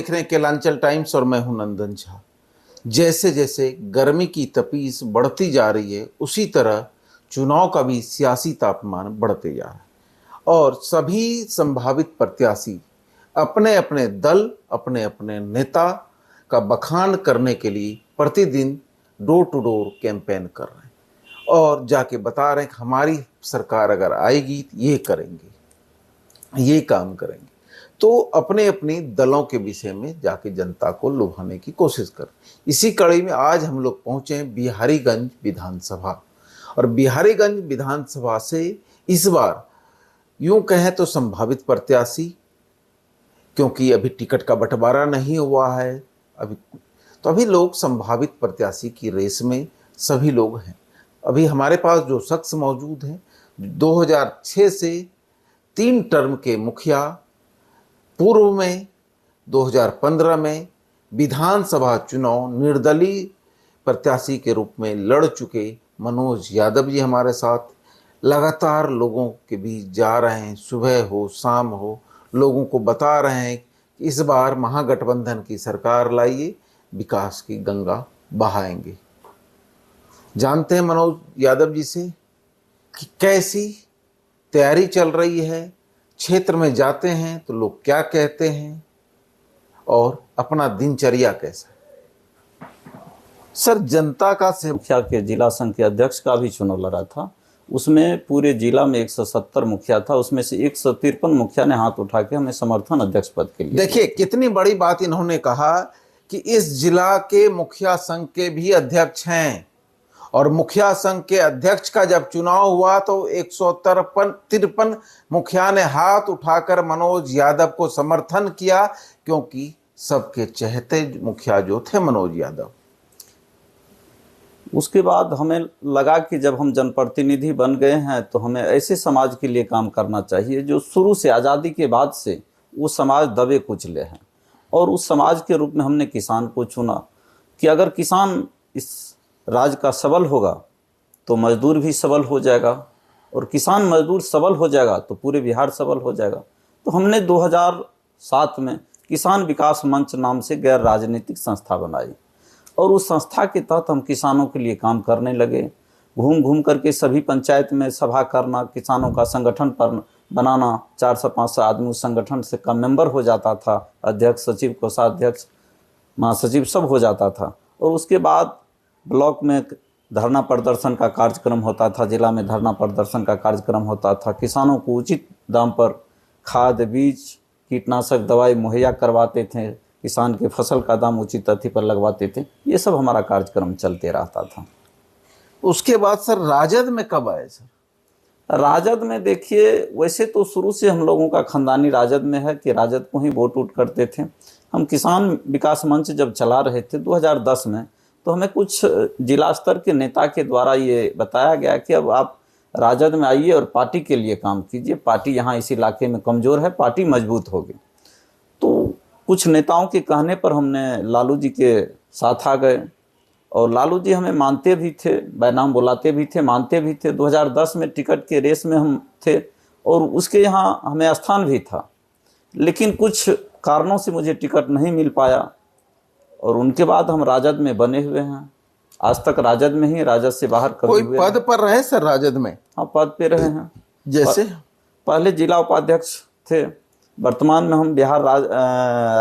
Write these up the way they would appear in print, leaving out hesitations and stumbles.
देख रहे हैं केलांचल टाइम्स और मैं हूं नंदन झा। जैसे जैसे गर्मी की तपीस बढ़ती जा रही है, उसी तरह चुनाव का भी सियासी तापमान बढ़ते जा रहा है और सभी संभावित प्रत्याशी अपने अपने दल, अपने अपने नेता का बखान करने के लिए प्रतिदिन डोर टू डोर कैंपेन कर रहे हैं और जाके बता रहे हैं कि हमारी सरकार अगर आएगी तो ये करेंगे, ये काम करेंगे। तो अपने अपने दलों के विषय में जाके जनता को लुभाने की कोशिश कर। इसी कड़ी में आज हम लोग पहुंचे हैं बिहारीगंज विधानसभा और बिहारीगंज विधानसभा से इस बार यूं कहें तो संभावित प्रत्याशी, क्योंकि अभी टिकट का बंटवारा नहीं हुआ है अभी लोग संभावित प्रत्याशी की रेस में सभी लोग हैं। अभी हमारे पास जो शख्स मौजूद हैं 2006 से 3 टर्म के मुखिया, पूर्व में 2015 में विधानसभा चुनाव निर्दलीय प्रत्याशी के रूप में लड़ चुके मनोज यादव जी हमारे साथ लगातार लोगों के बीच जा रहे हैं। सुबह हो शाम हो लोगों को बता रहे हैं कि इस बार महागठबंधन की सरकार लाइए, विकास की गंगा बहाएंगे। जानते हैं मनोज यादव जी से कि कैसी तैयारी चल रही है, क्षेत्र में जाते हैं तो लोग क्या कहते हैं और अपना दिनचर्या कैसा है। सर, जनता का मुखिया के जिला संघ के अध्यक्ष का भी चुनाव लड़ा था, उसमें पूरे जिला में 170 मुखिया था, उसमें से 153 मुखिया ने हाथ उठा के हमें समर्थन अध्यक्ष पद के लिए। देखिए कितनी बड़ी बात इन्होंने कहा कि इस जिला के मुखिया संघ के भी अध्यक्ष हैं और मुखिया संघ के अध्यक्ष का जब चुनाव हुआ तो 153 मुखिया ने हाथ उठाकर मनोज यादव को समर्थन किया, क्योंकि सबके चहेते मुखिया जो थे मनोज यादव। उसके बाद हमें लगा कि जब हम जनप्रतिनिधि बन गए हैं तो हमें ऐसे समाज के लिए काम करना चाहिए जो शुरू से आज़ादी के बाद से वो समाज दबे कुचले हैं, और उस समाज के रूप में हमने किसान को चुना कि अगर किसान इस राज्य का सबल होगा तो मजदूर भी सबल हो जाएगा, और किसान मजदूर सबल हो जाएगा तो पूरे बिहार सबल हो जाएगा। तो हमने 2007 में किसान विकास मंच नाम से गैर राजनीतिक संस्था बनाई और उस संस्था के तहत हम किसानों के लिए काम करने लगे। घूम घूम करके सभी पंचायत में सभा करना, किसानों का संगठन पर बनाना, 400-500 आदमी उस संगठन से कम मेंबर हो जाता था, अध्यक्ष, सचिव, कोषाध्यक्ष, महासचिव सब हो जाता था। और उसके बाद ब्लॉक में धरना प्रदर्शन का कार्यक्रम होता था, जिला में धरना प्रदर्शन का कार्यक्रम होता था, किसानों को उचित दाम पर खाद, बीज, कीटनाशक दवाई मुहैया करवाते थे, किसान के फसल का दाम उचित तिथि पर लगवाते थे। ये सब हमारा कार्यक्रम चलते रहता था। उसके बाद सर राजद में कब आए सर? राजद में देखिए, वैसे तो शुरू से हम लोगों का खानदानी राजद में है कि राजद को ही वोट उठ करते थे। हम किसान विकास मंच जब चला रहे थे 2010 में, तो हमें कुछ जिला स्तर के नेता के द्वारा ये बताया गया कि अब आप राजद में आइए और पार्टी के लिए काम कीजिए, पार्टी यहाँ इस इलाके में कमज़ोर है, पार्टी मजबूत होगी। तो कुछ नेताओं के कहने पर हमने लालू जी के साथ आ गए और लालू जी हमें मानते भी थे, बैनाम बुलाते भी थे, मानते भी थे। 2010 में टिकट के रेस में हम थे और उसके यहाँ हमें स्थान भी था, लेकिन कुछ कारणों से मुझे टिकट नहीं मिल पाया और उनके बाद हम राजद में बने हुए हैं। आज तक राजद में ही, राजद से बाहर कभी कोई हुए पद पर रहे सर राजद में? हाँ, पद पे रहे हैं। जैसे पहले जिला उपाध्यक्ष थे, वर्तमान में हम बिहार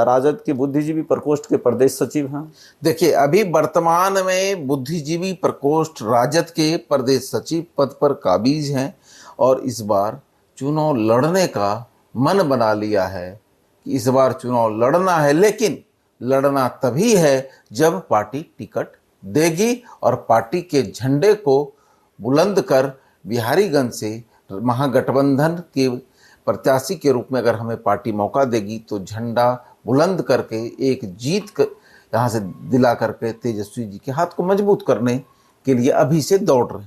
राजद के बुद्धिजीवी प्रकोष्ठ के प्रदेश सचिव हैं। देखिए, अभी वर्तमान में बुद्धिजीवी प्रकोष्ठ राजद के प्रदेश सचिव पद पर काबिज हैं और इस बार चुनाव लड़ने का मन बना लिया है कि इस बार चुनाव लड़ना है, लेकिन लड़ना तभी है जब पार्टी टिकट देगी और पार्टी के झंडे को बुलंद कर बिहारीगंज से महागठबंधन के प्रत्याशी के रूप में अगर हमें पार्टी मौका देगी तो झंडा बुलंद करके एक जीत यहाँ से दिला करके तेजस्वी जी के हाथ को मजबूत करने के लिए अभी से दौड़ रहे।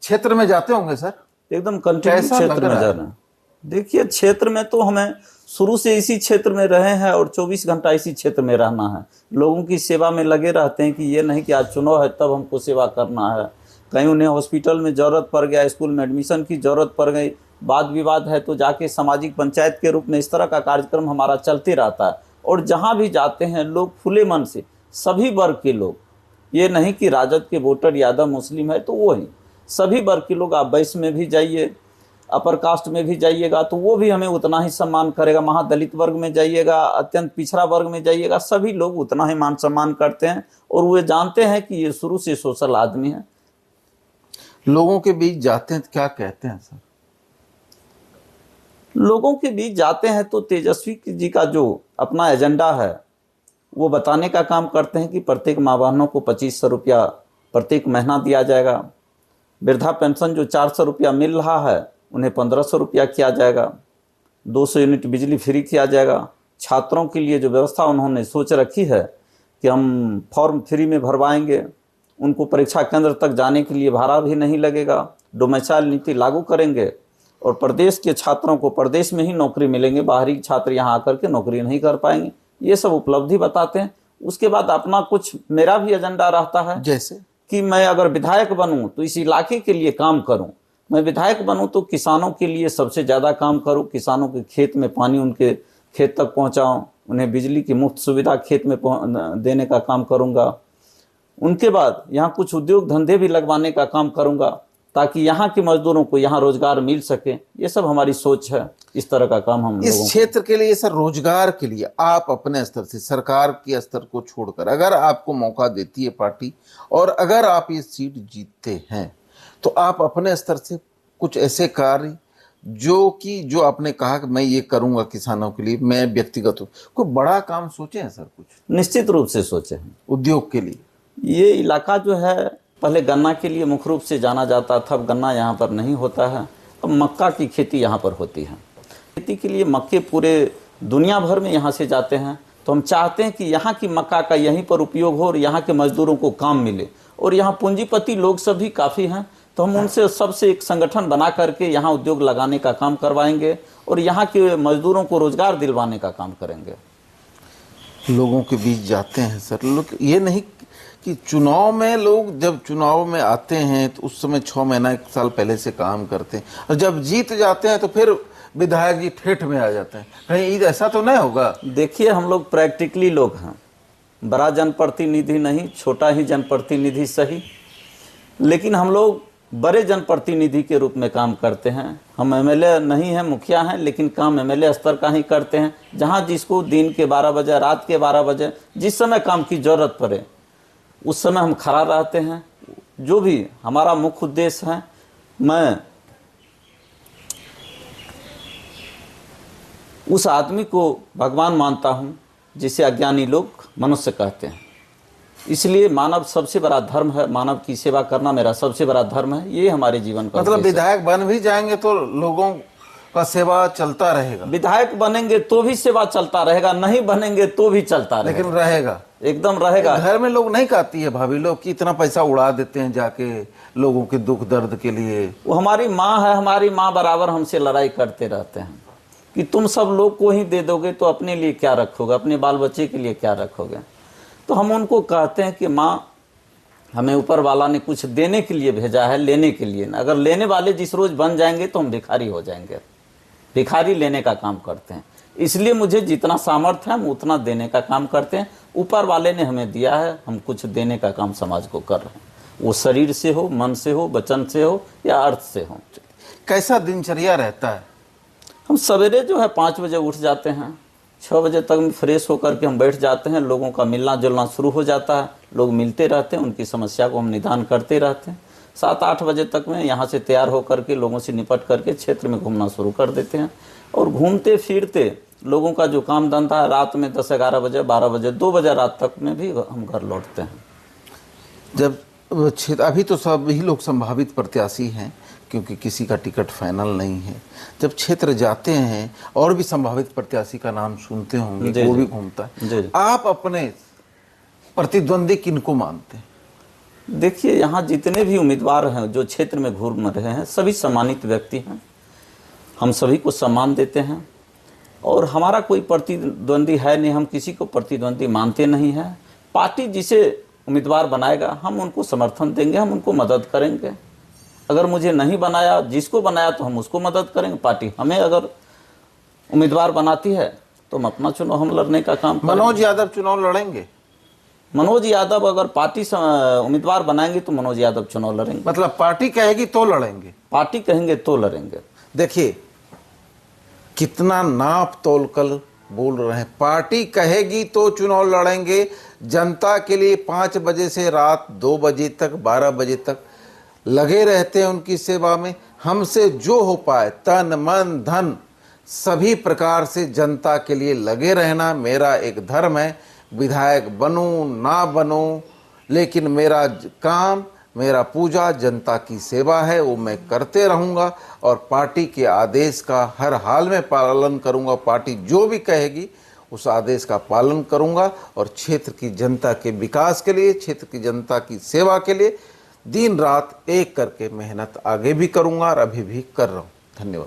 क्षेत्र में जाते होंगे सर? एकदम कंटिन्यू क्षेत्र में जाना। देखिए, क्षेत्र में तो हमें शुरू से इसी क्षेत्र में रहे हैं और 24 घंटा इसी क्षेत्र में रहना है। लोगों की सेवा में लगे रहते हैं कि ये नहीं कि आज चुनाव है तब हमको सेवा करना है। कहीं उन्हें हॉस्पिटल में ज़रूरत पड़ गया, स्कूल में एडमिशन की ज़रूरत पड़ गई, वाद विवाद है तो जाके सामाजिक पंचायत के रूप में इस तरह का कार्यक्रम हमारा चलते रहता है। और जहाँ भी जाते हैं लोग खुले मन से, सभी वर्ग के लोग, ये नहीं कि राजद के वोटर यादव मुस्लिम है तो वो ही, सभी वर्ग के लोग, आप वैश्य में भी जाइए, अपर कास्ट में भी जाइएगा तो वो भी हमें उतना ही सम्मान करेगा, महादलित वर्ग में जाइएगा, अत्यंत पिछड़ा वर्ग में जाइएगा, सभी लोग उतना ही मान सम्मान करते हैं और वो जानते हैं कि ये शुरू से सोशल आदमी है। लोगों के बीच जाते हैं तो क्या कहते हैं सर? लोगों के बीच जाते हैं तो तेजस्वी जी का जो अपना एजेंडा है वो बताने का काम करते हैं कि प्रत्येक माँ बहनों को 2500 रुपया प्रत्येक महीना दिया जाएगा, वृद्धा पेंशन जो 400 रुपया मिल रहा है उन्हें 1500 रुपया किया जाएगा, 200 यूनिट बिजली फ्री किया जाएगा। छात्रों के लिए जो व्यवस्था उन्होंने सोच रखी है कि हम फॉर्म फ्री में भरवाएंगे, उनको परीक्षा केंद्र तक जाने के लिए भाड़ा भी नहीं लगेगा, डोमिसाइल नीति लागू करेंगे और प्रदेश के छात्रों को प्रदेश में ही नौकरी मिलेंगे, बाहरी छात्र यहाँ आकर के नौकरी नहीं कर पाएंगे। ये सब उपलब्धि बताते हैं। उसके बाद अपना कुछ मेरा भी एजेंडा रहता है, जैसे कि मैं अगर विधायक बनूं तो इस इलाके के लिए काम करूं, मैं विधायक बनूं तो किसानों के लिए सबसे ज़्यादा काम करूं, किसानों के खेत में पानी उनके खेत तक पहुंचाऊं, उन्हें बिजली की मुफ्त सुविधा खेत में देने का काम करूंगा। उनके बाद यहाँ कुछ उद्योग धंधे भी लगवाने का काम करूंगा ताकि यहाँ के मजदूरों को यहाँ रोजगार मिल सके। ये सब हमारी सोच है, इस तरह का काम हम इस क्षेत्र के लिए सर, रोजगार के लिए आप अपने स्तर से, सरकार के स्तर को छोड़कर, अगर आपको मौका देती है पार्टी और अगर आप ये सीट जीतते हैं तो आप अपने स्तर से कुछ ऐसे कार्य जो आपने कहा कि मैं ये करूंगा किसानों के लिए, मैं व्यक्तिगत कोई बड़ा काम सोचे हैं सर? कुछ निश्चित रूप से सोचे हैं। उद्योग के लिए ये इलाका जो है पहले गन्ना के लिए मुख्य रूप से जाना जाता था, अब गन्ना यहाँ पर नहीं होता है, अब मक्का की खेती यहाँ पर होती है। खेती के लिए मक्के पूरे दुनिया भर में यहाँ से जाते हैं, तो हम चाहते हैं कि यहाँ की मक्का का यहीं पर उपयोग हो और यहाँ के मजदूरों को काम मिले। और यहाँ पूंजीपति लोग सभी काफ़ी हैं, तो हम उनसे सबसे एक संगठन बना करके यहाँ उद्योग लगाने का काम करवाएंगे और यहाँ के मजदूरों को रोजगार दिलवाने का काम करेंगे। लोगों के बीच जाते हैं सर, लोग ये नहीं कि चुनाव में, लोग जब चुनाव में आते हैं तो उस समय 6 महीना 1 साल पहले से काम करते हैं और जब जीत जाते हैं तो फिर विधायक जी ठेठ में आ जाते हैं। कहीं ऐसा तो नहीं होगा? देखिए, हम लोग प्रैक्टिकली लोग हैं, बड़ा जनप्रतिनिधि नहीं, छोटा ही जनप्रतिनिधि सही, लेकिन हम लोग बड़े जनप्रतिनिधि के रूप में काम करते हैं। हम एमएलए नहीं हैं, मुखिया हैं, लेकिन काम एमएलए स्तर का ही करते हैं। जहां जिसको दिन के 12 बजे, रात के 12 बजे, जिस समय काम की जरूरत पड़े उस समय हम खड़ा रहते हैं। जो भी हमारा मुख्य उद्देश्य है, मैं उस आदमी को भगवान मानता हूँ जिसे अज्ञानी लोग मनुष्य कहते हैं। इसलिए मानव सबसे बड़ा धर्म है, मानव की सेवा करना मेरा सबसे बड़ा धर्म है। ये हमारे जीवन का मतलब विधायक बन भी जाएंगे तो लोगों का सेवा चलता रहेगा? विधायक बनेंगे तो भी सेवा चलता रहेगा, नहीं बनेंगे तो भी चलता रहेगा, लेकिन रहेगा, एकदम रहेगा। घर में लोग नहीं कहती है भाभी लोग कि इतना पैसा उड़ा देते हैं जाके लोगों के दुख दर्द के लिए? वो हमारी माँ है, हमारी माँ बराबर हमसे लड़ाई करते रहते हैं कि तुम सब लोग को ही दे दोगे तो अपने लिए क्या रखोगे, अपने बाल बच्चे के लिए क्या रखोगे। तो हम उनको कहते हैं कि माँ, हमें ऊपर वाला ने कुछ देने के लिए भेजा है, लेने के लिए ना। अगर लेने वाले जिस रोज बन जाएंगे तो हम भिखारी हो जाएंगे। भिखारी लेने का काम करते हैं, इसलिए मुझे जितना सामर्थ्य है हम उतना देने का काम करते हैं। ऊपर वाले ने हमें दिया है, हम कुछ देने का काम समाज को कर रहे हैं, वो शरीर से हो, मन से हो, वचन से हो या अर्थ से हो। कैसा दिनचर्या रहता है? हम सवेरे जो है 5 बजे उठ जाते हैं, 6 बजे तक फ्रेश होकर के हम बैठ जाते हैं। लोगों का मिलना जुलना शुरू हो जाता है, लोग मिलते रहते हैं, उनकी समस्या को हम निदान करते रहते हैं। 7-8 बजे तक में यहाँ से तैयार होकर के लोगों से निपट करके क्षेत्र में घूमना शुरू कर देते हैं। और घूमते फिरते लोगों का जो काम धंधा है, रात में 10-11 बजे, 12 बजे, 2 बजे रात तक में भी हम घर लौटते हैं। जब अभी तो सभी लोग संभावित प्रत्याशी हैं क्योंकि किसी का टिकट फाइनल नहीं है, जब क्षेत्र जाते हैं और भी संभावित प्रत्याशी का नाम सुनते होंगे, वो भी घूमता है, आप अपने प्रतिद्वंदी किनको मानते हैं? देखिए, यहाँ जितने भी उम्मीदवार हैं जो क्षेत्र में घूम रहे हैं, सभी सम्मानित व्यक्ति हैं। हम सभी को सम्मान देते हैं और हमारा कोई प्रतिद्वंदी है नहीं, हम किसी को प्रतिद्वंदी मानते नहीं हैं। पार्टी जिसे उम्मीदवार बनाएगा हम उनको समर्थन देंगे, हम उनको मदद करेंगे। अगर मुझे नहीं बनाया, जिसको बनाया तो हम उसको मदद करेंगे। पार्टी हमें अगर उम्मीदवार बनाती है तो हम अपना चुनाव हम लड़ने का काम करेंगे। मनोज यादव चुनाव लड़ेंगे? मनोज यादव अगर पार्टी से उम्मीदवार बनाएंगे तो मनोज यादव चुनाव लड़ेंगे। मतलब पार्टी कहेगी तो लड़ेंगे? पार्टी कहेंगे तो लड़ेंगे। देखिए कितना नाप तोल कर बोल रहे हैं। पार्टी कहेगी तो चुनाव लड़ेंगे। जनता के लिए 5 बजे से रात 2 बजे तक 12 बजे तक लगे रहते हैं उनकी सेवा में। हमसे जो हो पाए तन मन धन सभी प्रकार से जनता के लिए लगे रहना मेरा एक धर्म है। विधायक बनूं ना बनूं, लेकिन मेरा काम, मेरा पूजा जनता की सेवा है, वो मैं करते रहूँगा और पार्टी के आदेश का हर हाल में पालन करूँगा। पार्टी जो भी कहेगी उस आदेश का पालन करूँगा और क्षेत्र की जनता के विकास के लिए, क्षेत्र की जनता की सेवा के लिए दिन रात एक करके मेहनत आगे भी करूँगा और अभी भी कर रहा हूँ। धन्यवाद।